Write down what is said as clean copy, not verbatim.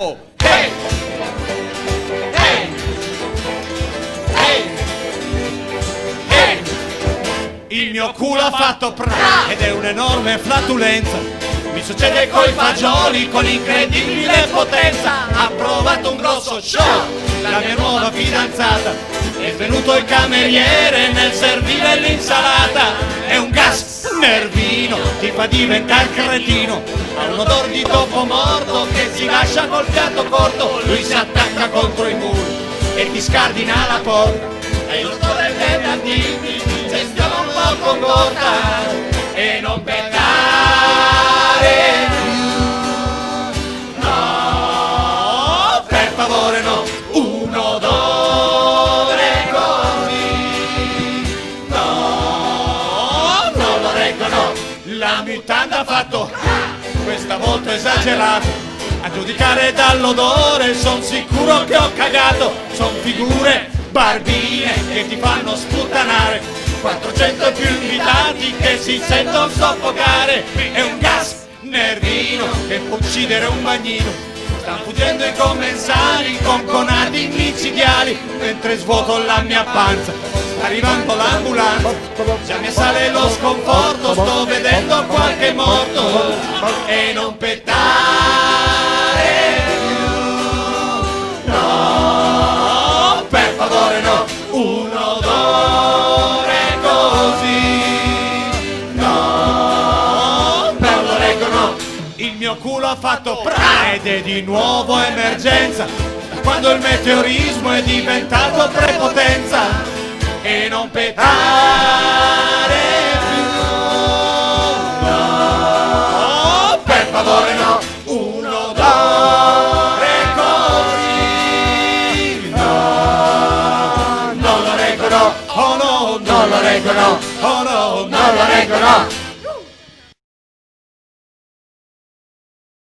Oh. Hey! Hey! Hey! Hey! Il mio culo ha fatto ed è un'enorme flatulenza. Mi succede coi fagioli con incredibile potenza. Ha provato un grosso show la mia nuova fidanzata. È venuto il cameriere nel servire l'insalata. È un gas nervino, ti fa diventare cretino. Ha un odor di topo morto che si lascia col fiato corto. Lui si attacca contro i muri e ti scardina la porta. E l'odore dei dandini gestiona un po' con gota. E non peccare più, no, per favore no. Un odore così, no, non lo reggono. La mutanda ha fatto questa volta esagerato. A giudicare dall'odore son sicuro che ho cagato. Son figure barbine che ti fanno sputtanare. 400 e più invitati che si sentono soffocare. È un gas nervino che può uccidere un bagnino. Stanno fuggendo i commensali con conati micidiali. Mentre svuoto la mia panza sta arrivando l'ambulanza. Già mi sale lo sconforto, sto vedendo qualche morto. E non pettare più, no, per favore no. Un odore così, no, non lo reggono. Il mio culo ha fatto ed è di nuovo emergenza. Da quando il meteorismo è diventato prepotenza. E non pettare più, no, per favore no. Un odore così, no, non lo reggono. Oh no, non lo reggono. Oh no, non lo reggono.